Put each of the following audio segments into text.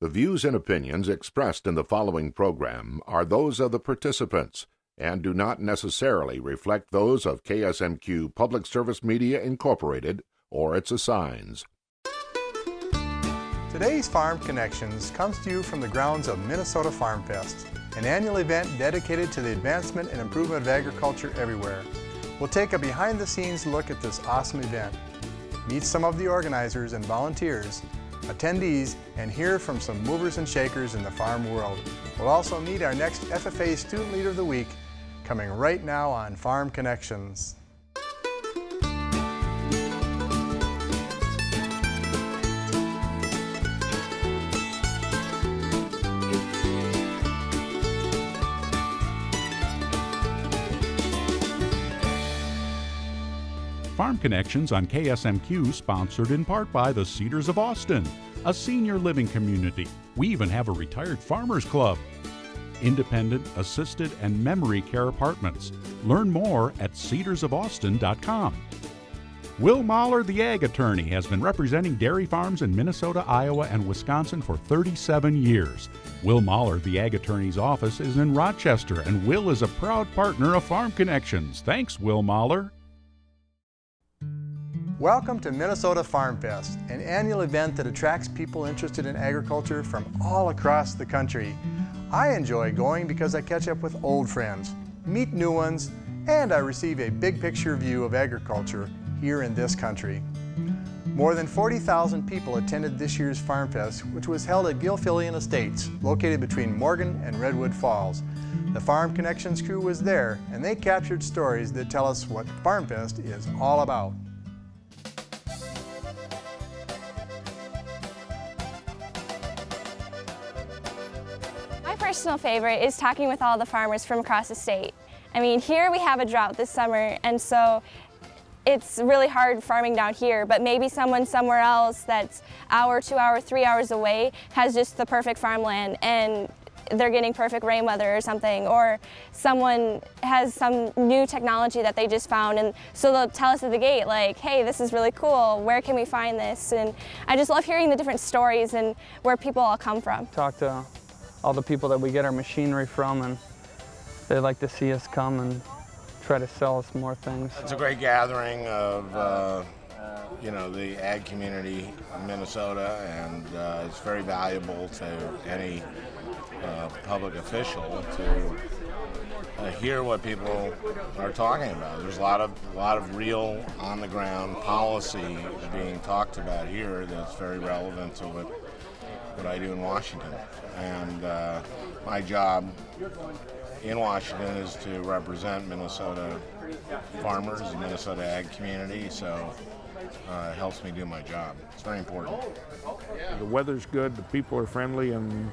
The views and opinions expressed in the following program are those of the participants and do not necessarily reflect those of KSMQ Public Service Media Incorporated or its assigns. Today's Farm Connections comes to you from the grounds of Minnesota Farmfest, an annual event dedicated to the advancement and improvement of agriculture everywhere. We'll take a behind-the-scenes look at this awesome event, meet some of the organizers and volunteers, attendees, and hear from some movers and shakers in the farm world. We'll also meet our next FFA Student Leader of the Week, coming right now on Farm Connections. Farm Connections on KSMQ, sponsored in part by the Cedars of Austin, a senior living community. We even have a retired farmers club. Independent, assisted, and memory care apartments. Learn more at cedarsofaustin.com. Will Mahler, the ag attorney, has been representing dairy farms in Minnesota, Iowa, and Wisconsin for 37 years. Will Mahler, the ag attorney's office is in Rochester, and Will is a proud partner of Farm Connections. Thanks, Will Mahler. Welcome to Minnesota Farmfest, an annual event that attracts people interested in agriculture from all across the country. I enjoy going because I catch up with old friends, meet new ones, and I receive a big picture view of agriculture here in this country. More than 40,000 people attended this year's Farmfest, which was held at Gilfillian Estates, located between Morgan and Redwood Falls. The Farm Connections crew was there, and they captured stories that tell us what Farmfest is all about. My personal favorite is talking with all the farmers from across the state. I mean, here we have a drought this summer, and so it's really hard farming down here, but maybe someone somewhere else that's hour, 2 hour, 3 hours away has just the perfect farmland and they're getting perfect rain weather or something, or someone has some new technology that they just found, and so they'll tell us at the gate, like, hey, this is really cool, where can we find this? And I just love hearing the different stories and where people all come from. Talk to all the people that we get our machinery from, and they like to see us come and try to sell us more things. It's a great gathering of the ag community in Minnesota, and it's very valuable to any public official to hear what people are talking about. There's a lot of real on-the-ground policy being talked about here that's very relevant to what I do in Washington. And my job in Washington is to represent Minnesota farmers and Minnesota ag community, so it helps me do my job. It's very important. The weather's good, the people are friendly, and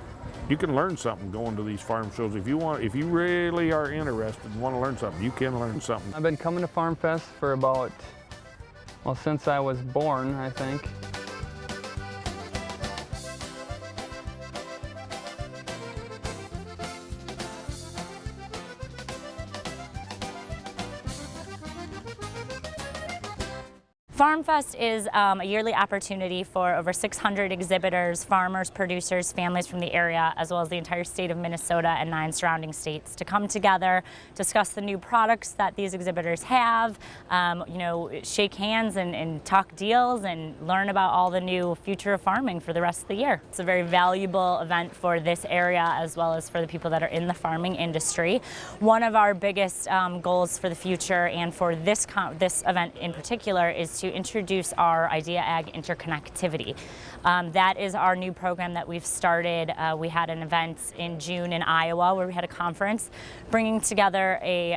you can learn something going to these farm shows. If you really are interested and want to learn something, you can learn something. I've been coming to Farmfest for since I was born, I think. Farmfest is a yearly opportunity for over 600 exhibitors, farmers, producers, families from the area, as well as the entire state of Minnesota and 9 surrounding states to come together, discuss the new products that these exhibitors have, shake hands and talk deals and learn about all the new future of farming for the rest of the year. It's a very valuable event for this area as well as for the people that are in the farming industry. One of our biggest goals for the future and for this event in particular is to introduce our Idea Ag Interconnectivity. That is our new program that we've started. We had an event in June in Iowa where we had a conference bringing together a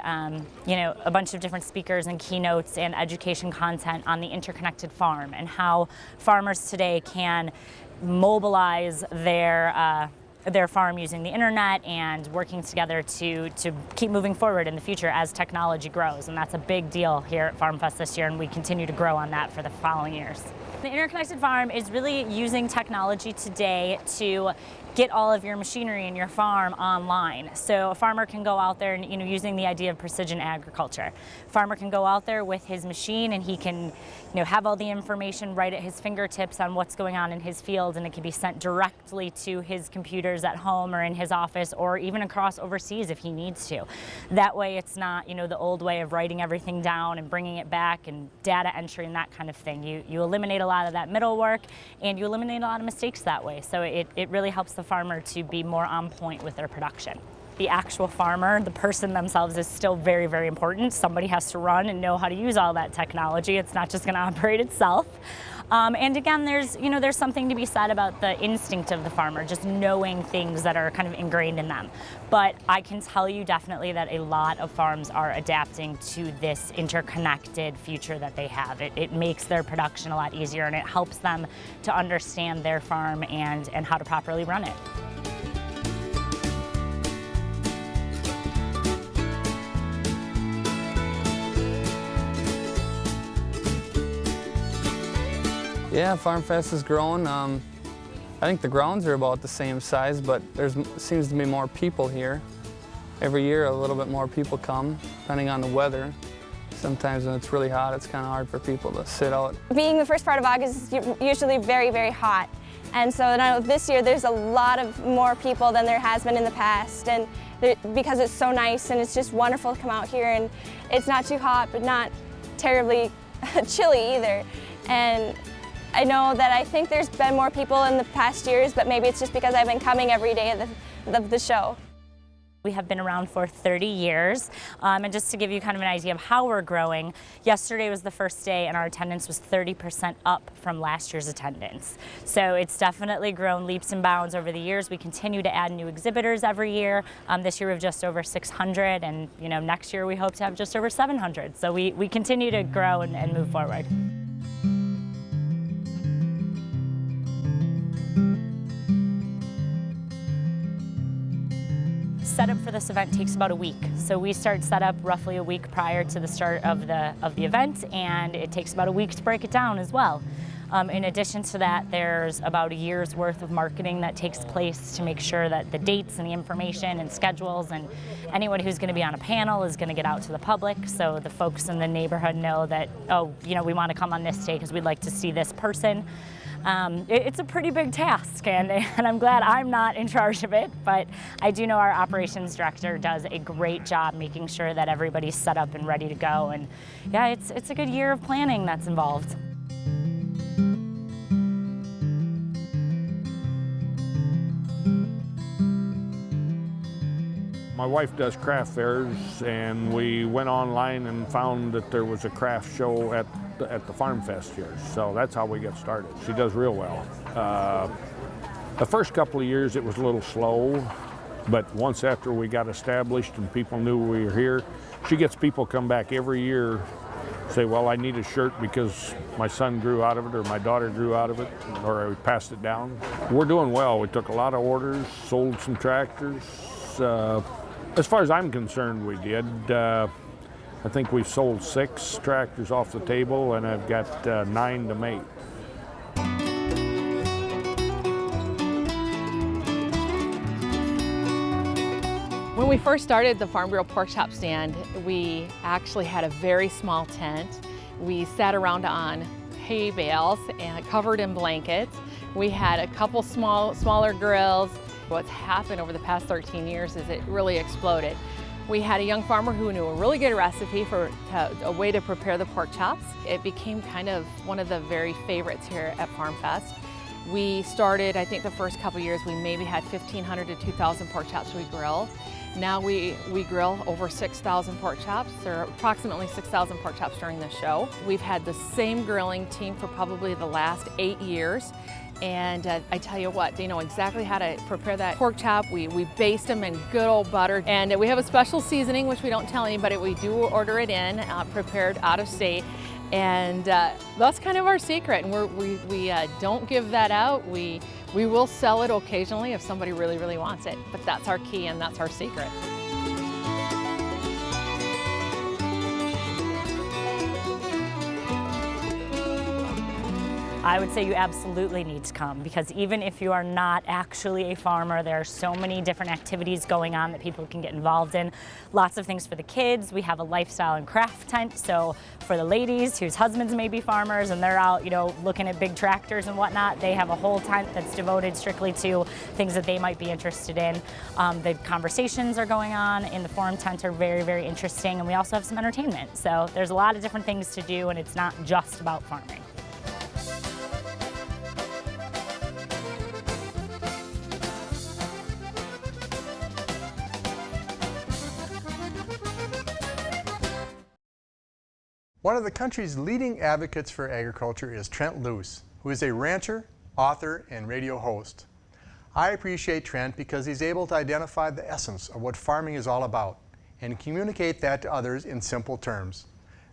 bunch of different speakers and keynotes and education content on the interconnected farm and how farmers today can mobilize their farm using the internet and working together to keep moving forward in the future as technology grows. And that's a big deal here at Farmfest this year, and we continue to grow on that for the following years. The interconnected farm is really using technology today to get all of your machinery in your farm online. So a farmer can go out there and, using the idea of precision agriculture. A farmer can go out there with his machine and he can, have all the information right at his fingertips on what's going on in his field, and it can be sent directly to his computers at home or in his office, or even across overseas if he needs to. That way it's not, the old way of writing everything down and bringing it back and data entry and that kind of thing. You eliminate a lot of that middle work, and you eliminate a lot of mistakes that way. So it really helps the farmer to be more on point with their production. The actual farmer, the person themselves, is still very, very important. Somebody has to run and know how to use all that technology. It's not just going to operate itself. And again, there's something to be said about the instinct of the farmer, just knowing things that are kind of ingrained in them. But I can tell you definitely that a lot of farms are adapting to this interconnected future that they have. It makes their production a lot easier, and it helps them to understand their farm and how to properly run it. Yeah, Farmfest has grown. I think the grounds are about the same size, but there seems to be more people here. Every year a little bit more people come, depending on the weather. Sometimes when it's really hot, it's kind of hard for people to sit out. Being the first part of August is usually very, very hot. And so now this year there's a lot of more people than there has been in the past. And because it's so nice and it's just wonderful to come out here, and it's not too hot but not terribly chilly either. And I know that I think there's been more people in the past years, but maybe it's just because I've been coming every day of the show. We have been around for 30 years, and just to give you kind of an idea of how we're growing, yesterday was the first day and our attendance was 30% up from last year's attendance. So it's definitely grown leaps and bounds over the years. We continue to add new exhibitors every year. This year we have just over 600, and next year we hope to have just over 700. So we continue to grow and move forward. Setup for this event takes about a week. So we start setup roughly a week prior to the start of the event, and it takes about a week to break it down as well. In addition to that, there's about a year's worth of marketing that takes place to make sure that the dates and the information and schedules and anyone who's going to be on a panel is going to get out to the public, so the folks in the neighborhood know that, we want to come on this day because we'd like to see this person. It's a pretty big task, and I'm glad I'm not in charge of it, but I do know our operations director does a great job making sure that everybody's set up and ready to go. And yeah, it's a good year of planning that's involved. My wife does craft fairs, and we went online and found that there was a craft show at the Farmfest here. So that's how we got started. She does real well. The first couple of years it was a little slow, but once after we got established and people knew we were here, she gets people come back every year, say, well, I need a shirt because my son grew out of it or my daughter grew out of it, or we passed it down. We're doing well. We took a lot of orders, sold some tractors. As far as I'm concerned, we did. I think we've sold 6 tractors off the table, and I've got 9 to make. When we first started the Farm Bureau Pork Chop stand, we actually had a very small tent. We sat around on hay bales and covered in blankets. We had a couple smaller grills. What's happened over the past 13 years is it really exploded. We had a young farmer who knew a really good recipe for a way to prepare the pork chops. It became kind of one of the very favorites here at Farmfest. We started, I think the first couple years, we maybe had 1,500 to 2,000 pork chops we grill. Now we grill over 6,000 pork chops, or approximately 6,000 pork chops during the show. We've had the same grilling team for probably the last 8 years. And I tell you what, they know exactly how to prepare that pork chop. We baste them in good old butter. And we have a special seasoning, which we don't tell anybody. We do order it in, prepared out of state. And that's kind of our secret. And we don't give that out. We will sell it occasionally if somebody really, really wants it. But that's our key and that's our secret. I would say you absolutely need to come, because even if you are not actually a farmer, there are so many different activities going on that people can get involved in. Lots of things for the kids. We have a lifestyle and craft tent, so for the ladies whose husbands may be farmers and they're out, looking at big tractors and whatnot, they have a whole tent that's devoted strictly to things that they might be interested in. The conversations are going on in the forum tent are very, very interesting, and we also have some entertainment. So there's a lot of different things to do, and it's not just about farming. One of the country's leading advocates for agriculture is Trent Loos, who is a rancher, author, and radio host. I appreciate Trent because he's able to identify the essence of what farming is all about and communicate that to others in simple terms.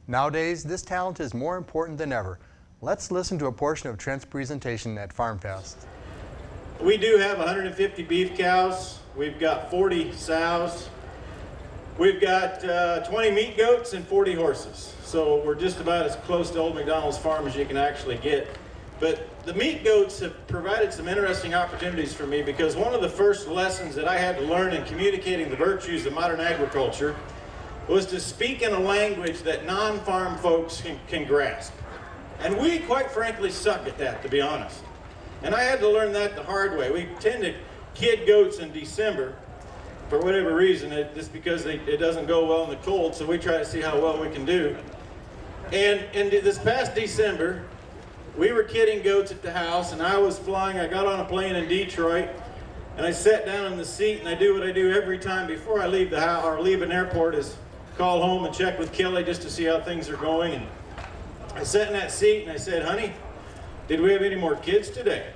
Nowadays, this talent is more important than ever. Let's listen to a portion of Trent's presentation at FarmFest. We do have 150 beef cows. We've got 40 sows. We've got 20 meat goats and 40 horses. So we're just about as close to Old McDonald's farm as you can actually get. But the meat goats have provided some interesting opportunities for me, because one of the first lessons that I had to learn in communicating the virtues of modern agriculture was to speak in a language that non-farm folks can grasp. And we, quite frankly, suck at that, to be honest. And I had to learn that the hard way. We tend to kid goats in December for whatever reason, just because it doesn't go well in the cold, so we try to see how well we can do. And this past December, we were kidding goats at the house, and I got on a plane in Detroit, and I sat down in the seat, and I do what I do every time before I leave the house or leave an airport, is call home and check with Kelly just to see how things are going. And I sat in that seat and I said, honey, did we have any more kids today?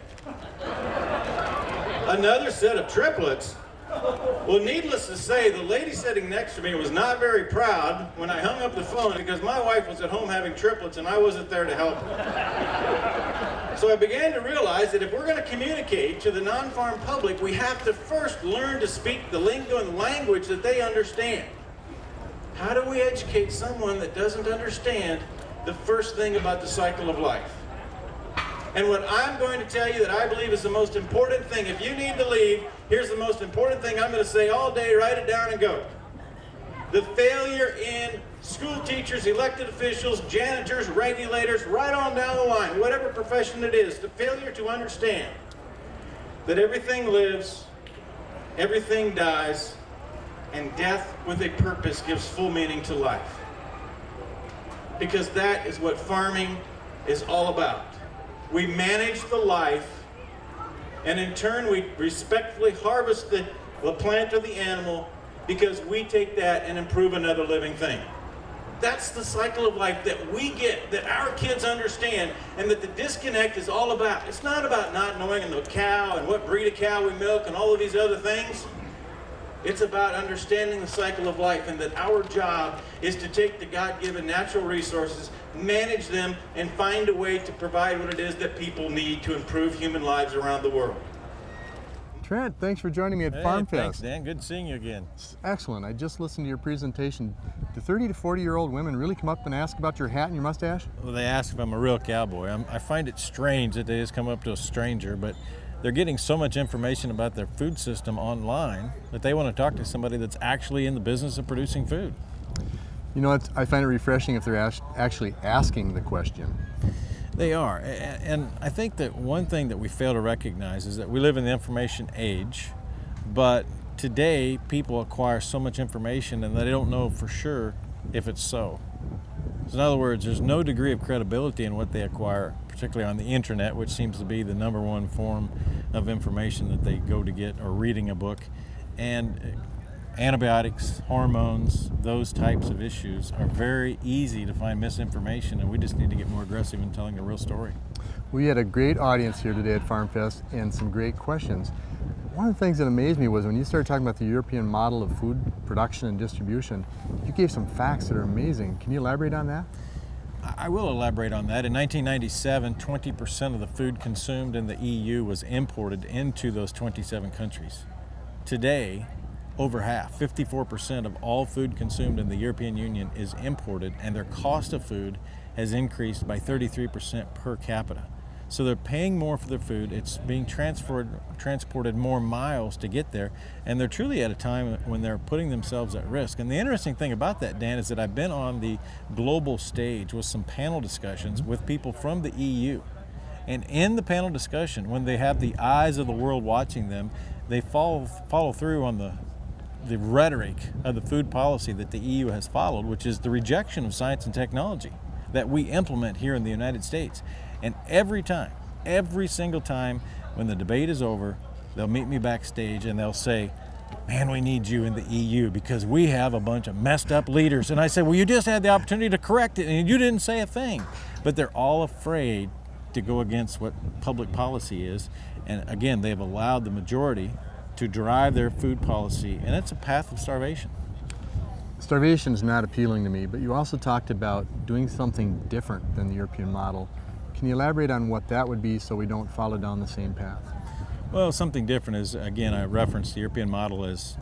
Another set of triplets? Well, needless to say, the lady sitting next to me was not very proud when I hung up the phone, because my wife was at home having triplets and I wasn't there to help her. So I began to realize that if we're going to communicate to the non-farm public, we have to first learn to speak the lingo and the language that they understand. How do we educate someone that doesn't understand the first thing about the cycle of life? And what I'm going to tell you that I believe is the most important thing, if you need to leave, here's the most important thing I'm going to say all day, write it down and go. The failure in school teachers, elected officials, janitors, regulators, right on down the line, whatever profession it is, the failure to understand that everything lives, everything dies, and death with a purpose gives full meaning to life. Because that is what farming is all about. We manage the life, and in turn we respectfully harvest the plant or the animal, because we take that and improve another living thing. That's the cycle of life that we get, that our kids understand, and that the disconnect is all about. It's not about not knowing the cow and what breed of cow we milk and all of these other things. It's about understanding the cycle of life, and that our job is to take the God-given natural resources, manage them, and find a way to provide what it is that people need to improve human lives around the world. Trent, thanks for joining me at FarmFest. Thanks, Dan. Good seeing you again. Excellent. I just listened to your presentation. Do 30 to 40-year-old women really come up and ask about your hat and your mustache? Well, they ask if I'm a real cowboy. I find it strange that they just come up to a stranger, but they're getting so much information about their food system online that they want to talk to somebody that's actually in the business of producing food. You know, I find it refreshing if they're actually asking the question. They are, and I think that one thing that we fail to recognize is that we live in the information age, but today people acquire so much information and they don't know for sure if it's so. So in other words, there's no degree of credibility in what they acquire, particularly on the internet, which seems to be the #1 form of information that they go to get, or reading a book. And antibiotics, hormones, those types of issues are very easy to find misinformation, and we just need to get more aggressive in telling the real story. We had a great audience here today at FarmFest and some great questions. One of the things that amazed me was when you started talking about the European model of food production and distribution, you gave some facts that are amazing. Can you elaborate on that? I will elaborate on that. In 1997, 20% of the food consumed in the EU was imported into those 27 countries. Today, over half, 54% of all food consumed in the European Union is imported, and their cost of food has increased by 33% per capita. So they're paying more for their food. It's being transported more miles to get there, and they're truly at a time when they're putting themselves at risk. And the interesting thing about that, Dan, is that I've been on the global stage with some panel discussions with people from the EU. And in the panel discussion, when they have the eyes of the world watching them, they follow through on the rhetoric of the food policy that the EU has followed, which is the rejection of science and technology that we implement here in the United States. And every single time when the debate is over, they'll meet me backstage and they'll say, man, we need you in the EU because we have a bunch of messed up leaders. And I say, well, you just had the opportunity to correct it and you didn't say a thing. But they're all afraid to go against what public policy is. And again, they've allowed the majority to drive their food policy, and it's a path of starvation. Starvation is not appealing to me, but you also talked about doing something different than the European model. Can you elaborate on what that would be so we don't follow down the same path? Well, something different is, again, I referenced the European model as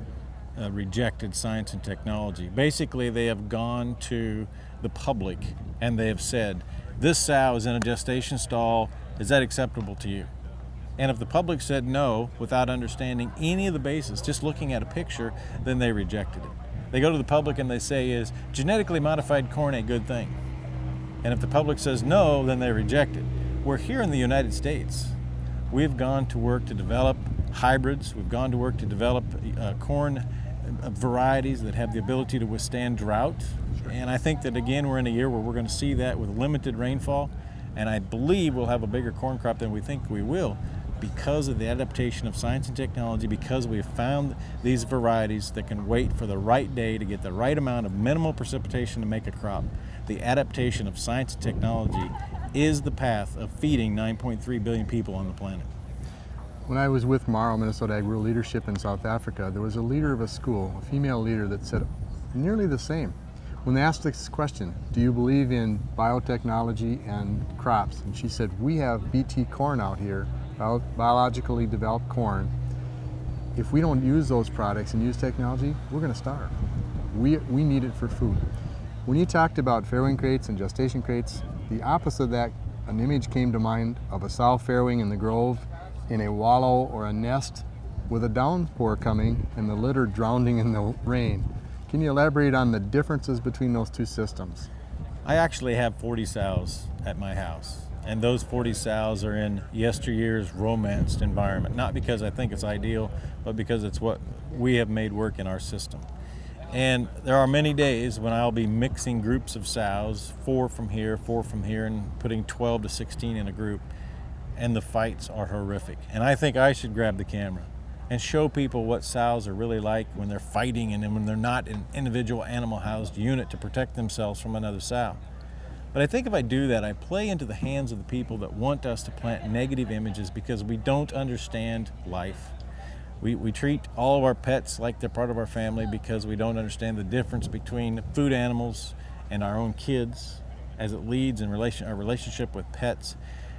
rejected science and technology. Basically, they have gone to the public and they have said, this sow is in a gestation stall, is that acceptable to you? And if the public said no, without understanding any of the basis, just looking at a picture, then they rejected it. They go to the public and they say, is genetically modified corn a good thing? And if the public says no, then they reject it. We're here in the United States. We've gone to work to develop hybrids. We've gone to work to develop corn varieties that have the ability to withstand drought. And I think that, again, we're in a year where we're going to see that with limited rainfall. And I believe we'll have a bigger corn crop than we think we will, because of the adaptation of science and technology, because we have found these varieties that can wait for the right day to get the right amount of minimal precipitation to make a crop. The adaptation of science and technology is the path of feeding 9.3 billion people on the planet. When I was with Maro, Minnesota Ag Rural Leadership in South Africa, there was a leader of a school, a female leader, that said nearly the same. When they asked this question, do you believe in biotechnology and crops? And she said, we have BT corn out here, biologically developed corn. If we don't use those products and use technology, we're going to starve. We need it for food. When you talked about farrowing crates and gestation crates, the opposite of that, an image came to mind of a sow farrowing in the grove in a wallow or a nest with a downpour coming and the litter drowning in the rain. Can you elaborate on the differences between those two systems? I actually have 40 sows at my house. And those 40 sows are in yesteryear's romanced environment, not because I think it's ideal, but because it's what we have made work in our system. And there are many days when I'll be mixing groups of sows, 4 from here, and putting 12 to 16 in a group, and the fights are horrific. And I think I should grab the camera and show people what sows are really like when they're fighting and when they're not an individual animal housed unit to protect themselves from another sow. But I think if I do that, I play into the hands of the people that want us to plant negative images because we don't understand life. We treat all of our pets like they're part of our family because we don't understand the difference between food animals and our own kids as it leads in our relationship with pets.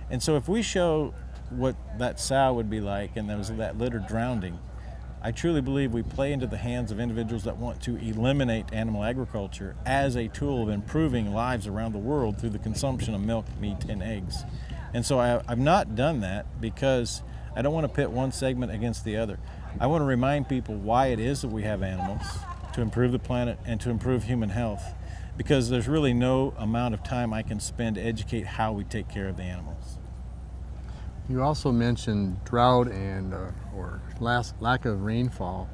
And so if we show what that sow would be like and there was that litter drowning, I truly believe we play into the hands of individuals that want to eliminate animal agriculture as a tool of improving lives around the world through the consumption of milk, meat, and eggs. And so I've not done that because I don't want to pit one segment against the other. I want to remind people why it is that we have animals, to improve the planet and to improve human health, because there's really no amount of time I can spend to educate how we take care of the animals. You also mentioned drought and or lack of rainfall.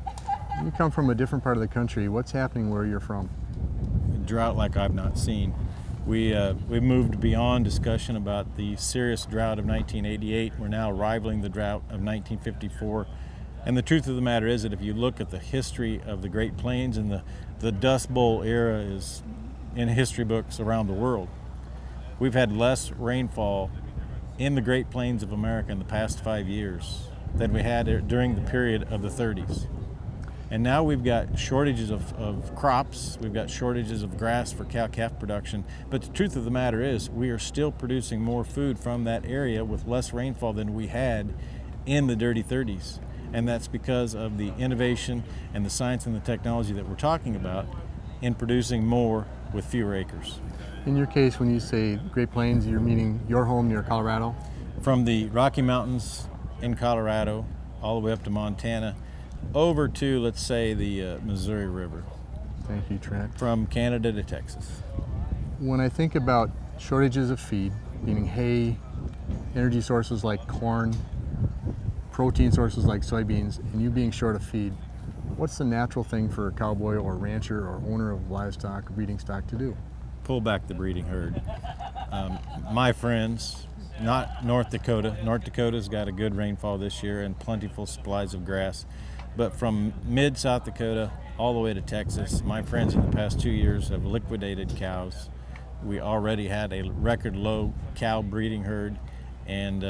You come from a different part of the country. What's happening where you're from? Drought like I've not seen. We've moved beyond discussion about the serious drought of 1988. We're now rivaling the drought of 1954. And the truth of the matter is that if you look at the history of the Great Plains, and the Dust Bowl era is in history books around the world, we've had less rainfall in the Great Plains of America in the past 5 years than we had during the period of the 30s. And now we've got shortages of crops, we've got shortages of grass for cow-calf production, but the truth of the matter is we are still producing more food from that area with less rainfall than we had in the dirty 30s. And that's because of the innovation and the science and the technology that we're talking about in producing more with fewer acres. In your case, when you say Great Plains, you're meaning your home near Colorado? from the Rocky Mountains in Colorado all the way up to Montana, over to, let's say, the Missouri River. Thank you, Trent. From Canada to Texas. When I think about shortages of feed, meaning hay, energy sources like corn, protein sources like soybeans, and you being short of feed, what's the natural thing for a cowboy or rancher or owner of livestock, breeding stock to do? Pull back the breeding herd. My friends, not North Dakota. North Dakota's got a good rainfall this year and plentiful supplies of grass. But from mid-South Dakota all the way to Texas, my friends in the past 2 years have liquidated cows. We already had a record low cow breeding herd, and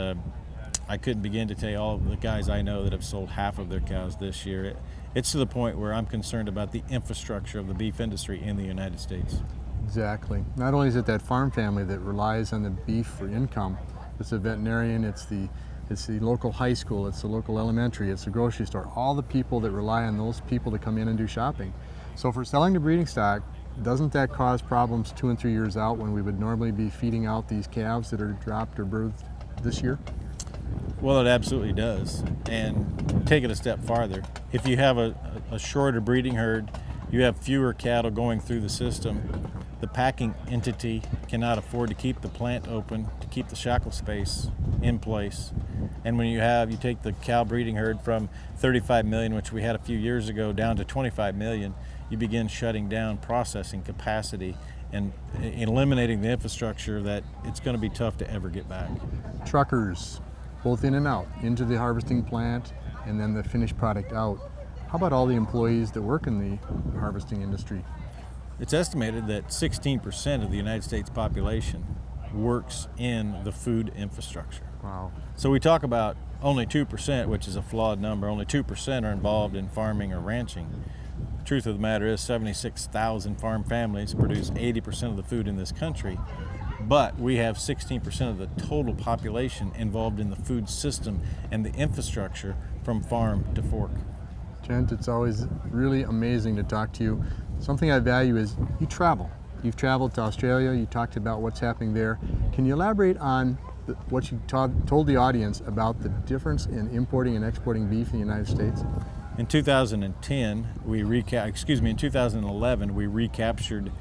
I couldn't begin to tell you all of the guys I know that have sold half of their cows this year. It's to the point where I'm concerned about the infrastructure of the beef industry in the United States. Exactly. Not only is it that farm family that relies on the beef for income, it's a veterinarian, it's the local high school, it's the local elementary, it's the grocery store, all the people that rely on those people to come in and do shopping. So for selling the breeding stock, doesn't that cause problems 2 and 3 years out when we would normally be feeding out these calves that are dropped or birthed this year? Well, it absolutely does. And take it a step farther. If you have a shorter breeding herd, you have fewer cattle going through the system. The packing entity cannot afford to keep the plant open, to keep the shackle space in place. And when you take the cow breeding herd from 35 million, which we had a few years ago, down to 25 million, you begin shutting down processing capacity and eliminating the infrastructure that it's going to be tough to ever get back. Truckers, both in and out, into the harvesting plant and then the finished product out. How about all the employees that work in the harvesting industry? It's estimated that 16% of the United States population works in the food infrastructure. Wow. So we talk about only 2%, which is a flawed number. Only 2% are involved in farming or ranching. The truth of the matter is 76,000 farm families produce 80% of the food in this country, but we have 16% of the total population involved in the food system and the infrastructure from farm to fork. Trent, it's always really amazing to talk to you. Something I value is you travel. You've traveled to Australia, you talked about what's happening there. Can you elaborate on what you told the audience about the difference in importing and exporting beef in the United States? In 2011, we recaptured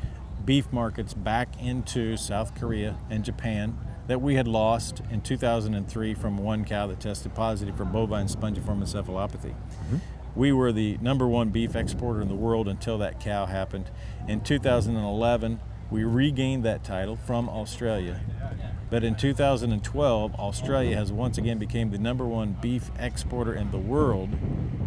beef markets back into South Korea and Japan that we had lost in 2003 from one cow that tested positive for bovine spongiform encephalopathy. Mm-hmm. We were the #1 beef exporter in the world until that cow happened. In 2011, we regained that title from Australia. But in 2012, Australia has once again become the #1 beef exporter in the world,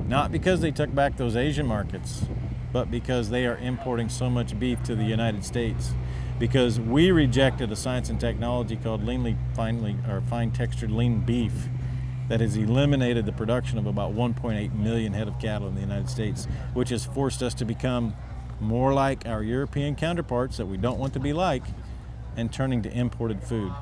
not because they took back those Asian markets, but because they are importing so much beef to the United States. Because we rejected a science and technology called fine textured lean beef that has eliminated the production of about 1.8 million head of cattle in the United States, which has forced us to become more like our European counterparts that we don't want to be like, and turning to imported food.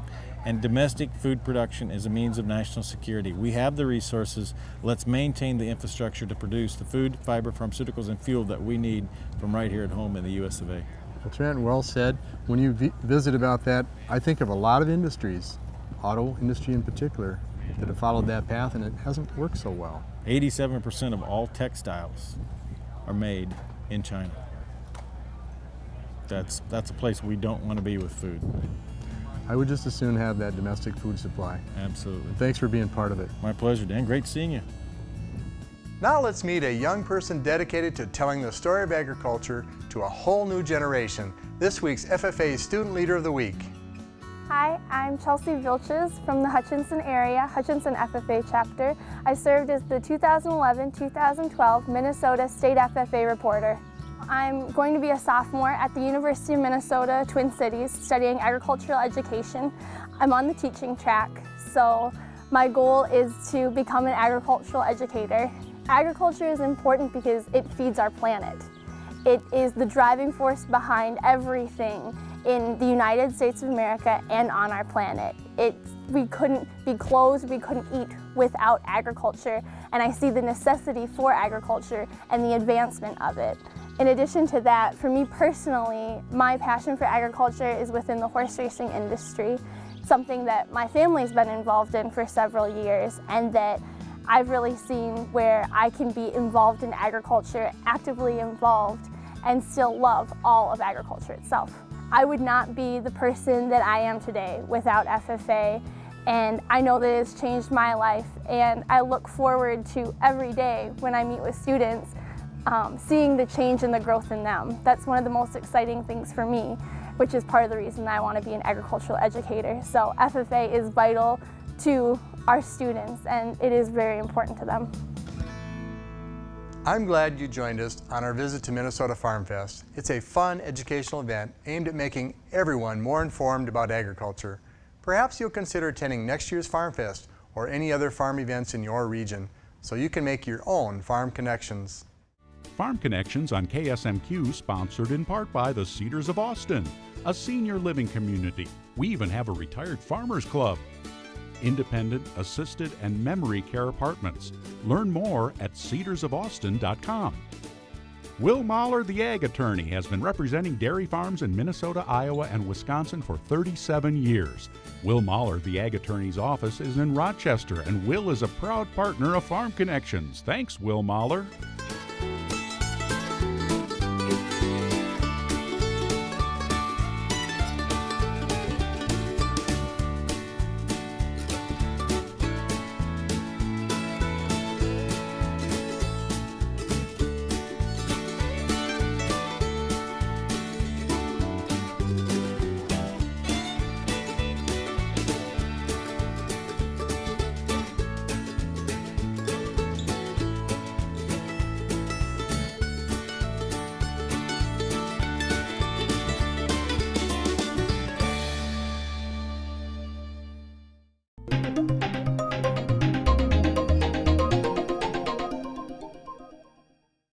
And domestic food production is a means of national security. We have the resources. Let's maintain the infrastructure to produce the food, fiber, pharmaceuticals, and fuel that we need from right here at home in the US of A. Well, Trent, well said. When you visit about that, I think of a lot of industries, auto industry in particular, that have followed that path and it hasn't worked so well. 87% of all textiles are made in China. That's a place we don't want to be with food. I would just as soon have that domestic food supply. Absolutely. Thanks for being part of it. My pleasure, Dan. Great seeing you. Now let's meet a young person dedicated to telling the story of agriculture to a whole new generation. This week's FFA Student Leader of the Week. Hi, I'm Chelsea Vilchis from the Hutchinson area, Hutchinson FFA Chapter. I served as the 2011-2012 Minnesota State FFA Reporter. I'm going to be a sophomore at the University of Minnesota, Twin Cities, studying agricultural education. I'm on the teaching track, so my goal is to become an agricultural educator. Agriculture is important because it feeds our planet. It is the driving force behind everything in the United States of America and on our planet. We couldn't be clothed, we couldn't eat without agriculture, and I see the necessity for agriculture and the advancement of it. In addition to that, for me personally, my passion for agriculture is within the horse racing industry. something that my family's been involved in for several years, and that I've really seen where I can be involved in agriculture, actively involved, and still love all of agriculture itself. I would not be the person that I am today without FFA, and I know that it's changed my life, and I look forward to every day when I meet with students, seeing the change and the growth in them. That's one of the most exciting things for me, which is part of the reason I want to be an agricultural educator. So FFA is vital to our students, and it is very important to them. I'm glad you joined us on our visit to Minnesota Farmfest. It's a fun educational event aimed at making everyone more informed about agriculture. Perhaps you'll consider attending next year's Farmfest or any other farm events in your region so you can make your own farm connections. Farm Connections on KSMQ, sponsored in part by the Cedars of Austin, a senior living community. We even have a retired farmers club. Independent, assisted, and memory care apartments. Learn more at cedarsofaustin.com. Will Mahler, the ag attorney, has been representing dairy farms in Minnesota, Iowa, and Wisconsin for 37 years. Will Mahler, the ag attorney's office is in Rochester, and Will is a proud partner of Farm Connections. Thanks, Will Mahler.